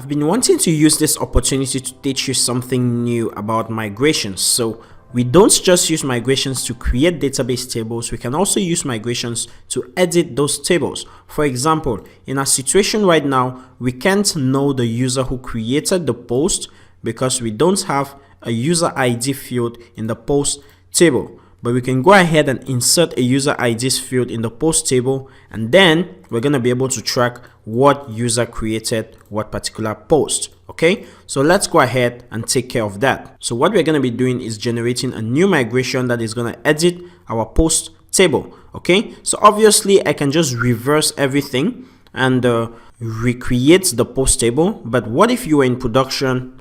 been wanting to use this opportunity to teach you something new about migrations. So we don't just use migrations to create database tables, we can also use migrations to edit those tables. For example, in our situation right now, we can't know the user who created the post because we don't have a user ID field in the post table. But we can go ahead and insert a user IDs field in the post table, and then we're going to be able to track what user created what particular post. Okay, so let's go ahead and take care of that. So what we're going to be doing is generating a new migration that is going to edit our post table. Okay, so obviously I can just reverse everything and recreate the post table, but what if you were in production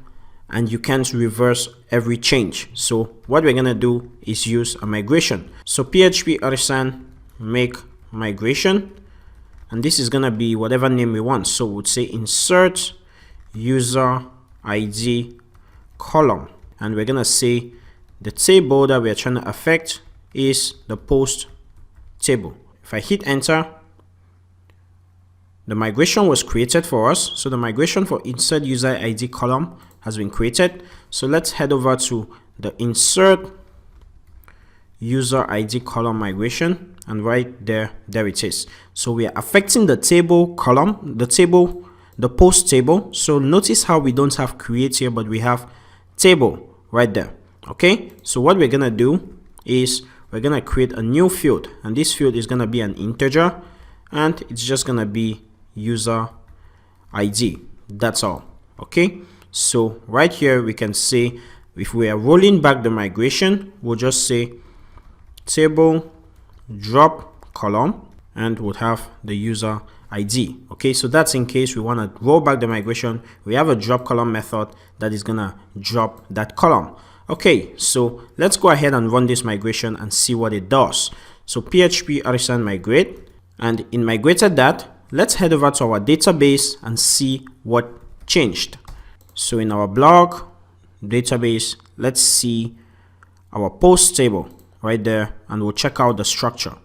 and you can't reverse every change? So what we're gonna do is use a migration. So PHP artisan make migration, and this is gonna be whatever name we want. So we'd say insert user ID column, and we're gonna say the table that we're trying to affect is the post table. If I hit enter, the migration was created for us. So the migration for insert user ID column has been created. So let's head over to the insert user ID column migration, and right there it is. So we are affecting the table column, the post table. So notice how we don't have create here, but we have table right there. Okay, so what we're gonna do is we're gonna create a new field, and this field is gonna be an integer, and it's just gonna be user ID. That's all. Okay, so right here we can say, if we are rolling back the migration, we'll just say table drop column, and we'll have the user ID. Okay, so that's in case we want to roll back the migration. We have a drop column method that is gonna drop that column. Okay, so let's go ahead and run this migration and see what it does. So PHP artisan migrate, and in migrated that, let's head over to our database and see what changed. So in our blog database, let's see our post table right there, and we'll check out the structure.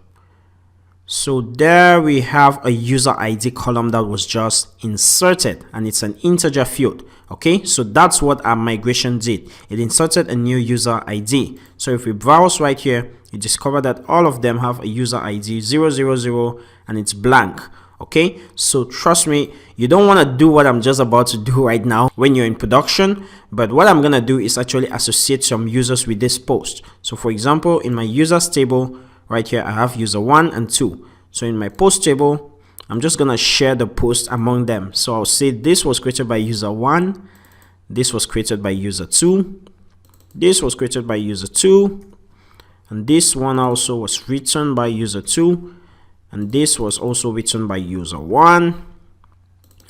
So there we have a user ID column that was just inserted, and it's an integer field. Okay, so that's what our migration did. It inserted a new user ID. So if we browse right here, you discover that all of them have a user ID 000 and it's blank. Okay, so trust me, you don't want to do what I'm just about to do right now when you're in production, but what I'm gonna do is actually associate some users with this post. So for example, in my users table right here, I have user 1 and 2. So in my post table, I'm just gonna share the post among them. So I'll say this was created by user 1, this was created by user 2, this was created by user 2, and this one also was written by user 2, and this was also written by user 1,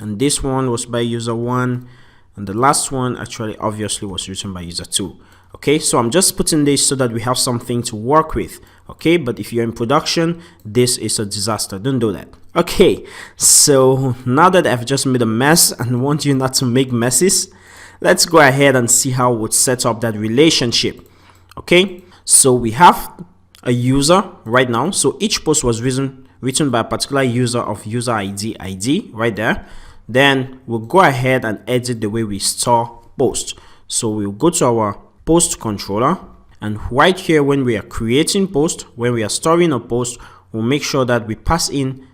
and this one was by user 1, and the last one actually obviously was written by user 2. Okay, so I'm just putting this so that we have something to work with. Okay, but if you're in production, this is a disaster. Don't do that. Okay, so now that I've just made a mess and want you not to make messes, let's go ahead and see how we'd set up that relationship. Okay, so we have a user right now. So each post was written by a particular user of user ID right there. Then we'll go ahead and edit the way we store post. So we'll go to our post controller, and right here, when we are creating post, when we are storing a post, we'll make sure that we pass in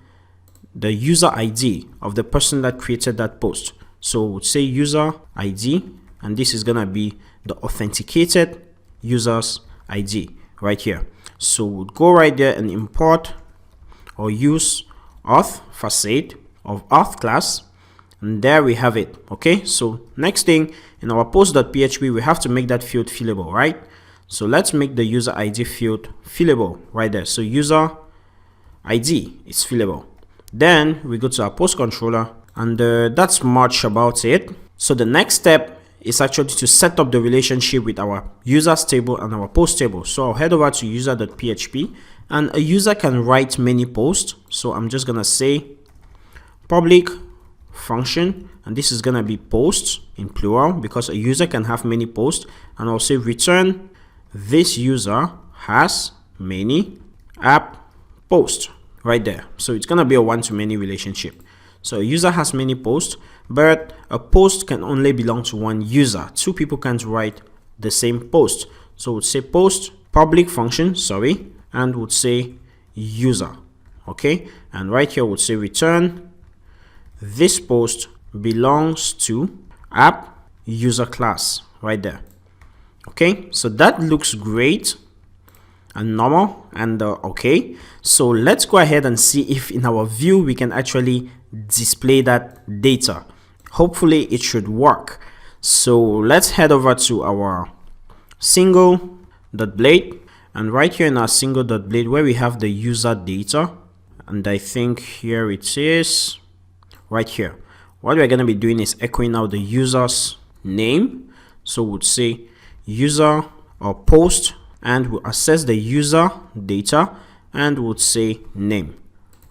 the user ID of the person that created that post. So we'll say user ID, and this is gonna be the authenticated user's ID right here. So we'll go right there and import or use auth facade of auth class, and there we have it. Okay, so next thing, in our post.php, we have to make that field fillable, right? So let's make the user ID field fillable right there. So user ID is fillable. Then we go to our post controller, and that's much about it. So the next step is actually to set up the relationship with our users table and our post table. So I'll head over to user.php, and a user can write many posts. So I'm just gonna say public function, and this is gonna be posts in plural because a user can have many posts, and I'll say return this user has many app posts right there. So it's gonna be a one-to-many relationship. So a user has many posts, but a post can only belong to one user. Two people can't write the same post. So we'll say post public function, and would say user. Okay, and right here would say return this post belongs to app user class right there. Okay, so that looks great and normal and okay. So let's go ahead and see if in our view we can actually display that data. Hopefully it should work. So let's head over to our single.blade, and right here in our single.blade where we have the user data, and I think here it is right here. What we're going to be doing is echoing out the user's name. So we'll say user or post, and we'll access the user data and we'll say name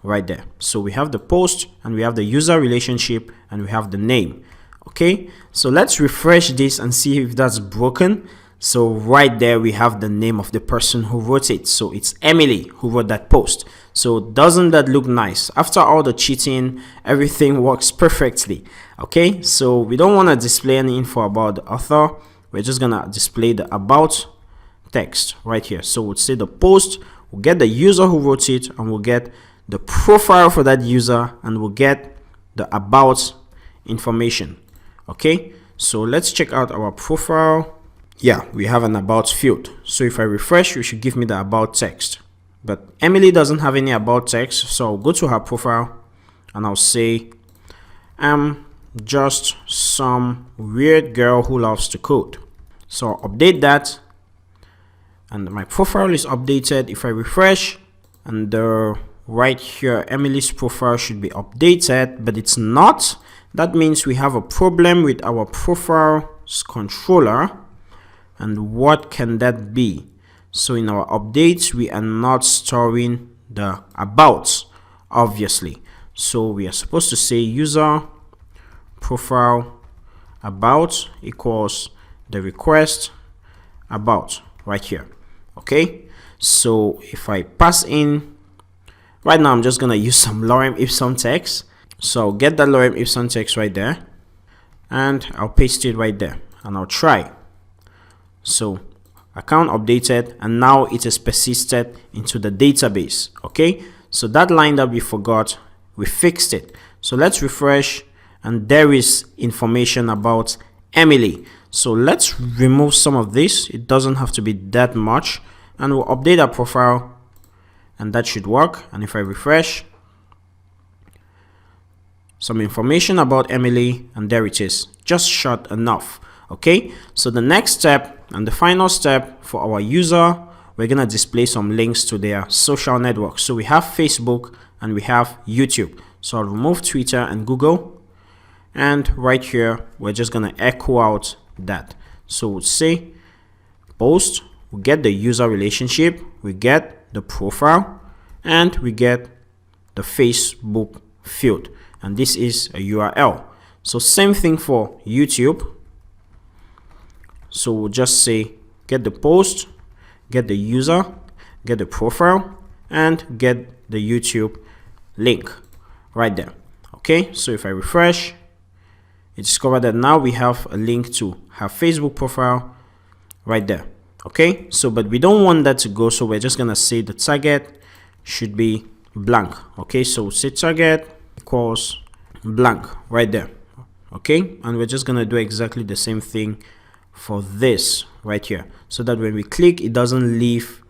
right there. So we have the post and we have the user relationship and we have the name. Okay, so let's refresh this and see if that's broken. So right there we have the name of the person who wrote it. So it's Emily who wrote that post. So doesn't that look nice? After all the cheating, everything works perfectly. Okay, so we don't want to display any info about the author. We're just gonna display the about text right here. So we'll say the post, we'll get the user who wrote it, and we'll get the profile for that user, and we'll get the about information. Okay, so let's check out our profile. Yeah, we have an about field. So if I refresh, it should give me the about text. But Emily doesn't have any about text, so I'll go to her profile and I'll say I'm just some weird girl who loves to code. So I'll update that, and my profile is updated. If I refresh, and right here Emily's profile should be updated, but it's not. That means we have a problem with our profiles controller. And what can that be? So in our updates, we are not storing the about, obviously. So we are supposed to say user profile about equals the request about right here. Okay, so if I pass in, right now I'm just gonna use some lorem ipsum text. So I'll get that lorem ipsum text right there, and I'll paste it right there, and I'll try. So account updated, and now it is persisted into the database. Okay, so that line that we forgot, we fixed it. So let's refresh, and there is information about Emily. So let's remove some of this. It doesn't have to be that much, and we'll update our profile, and that should work. And if I refresh, some information about Emily, and there it is, just short enough. Okay, so the next step and the final step for our user, we're gonna display some links to their social networks. So we have Facebook and we have YouTube. So I'll remove Twitter and Google, and right here we're just gonna echo out that. So we'll say post, we get the user relationship, we get the profile, and we get the Facebook field, and this is a URL. So same thing for YouTube. So we'll just say get the post, get the user, get the profile, and get the YouTube link right there. Okay, so if I refresh, it discovered that now we have a link to her Facebook profile right there. Okay, so but we don't want that to go, so we're just gonna say the target should be blank. Okay, so we'll say target equals blank right there. Okay, and we're just gonna do exactly the same thing for this right here, so that when we click, it doesn't leave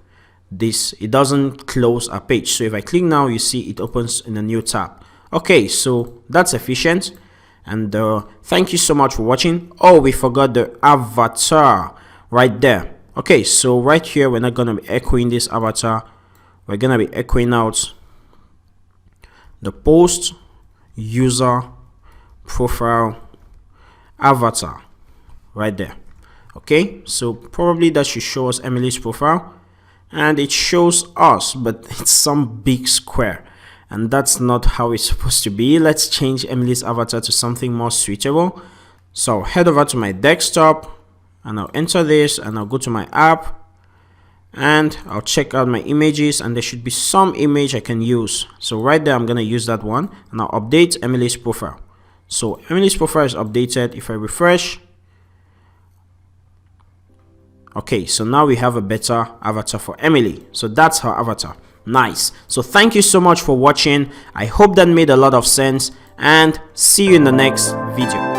this, it doesn't close our page. So if I click now, you see it opens in a new tab. Okay, so that's efficient, and thank you so much for watching. Oh, we forgot the avatar right there. Okay, so right here we're not gonna be echoing this avatar, we're gonna be echoing out the post user profile avatar right there. Okay, so probably that should show us Emily's profile, and it shows us, but it's some big square, and that's not how it's supposed to be. Let's change Emily's avatar to something more suitable. So I'll head over to my desktop, and I'll enter this, and I'll go to my app, and I'll check out my images, and there should be some image I can use. So right there I'm gonna use that one, and I'll update Emily's profile. So Emily's profile is updated. If I refresh, okay, so now we have a better avatar for Emily. So that's her avatar. Nice. So thank you so much for watching. I hope that made a lot of sense, and see you in the next video.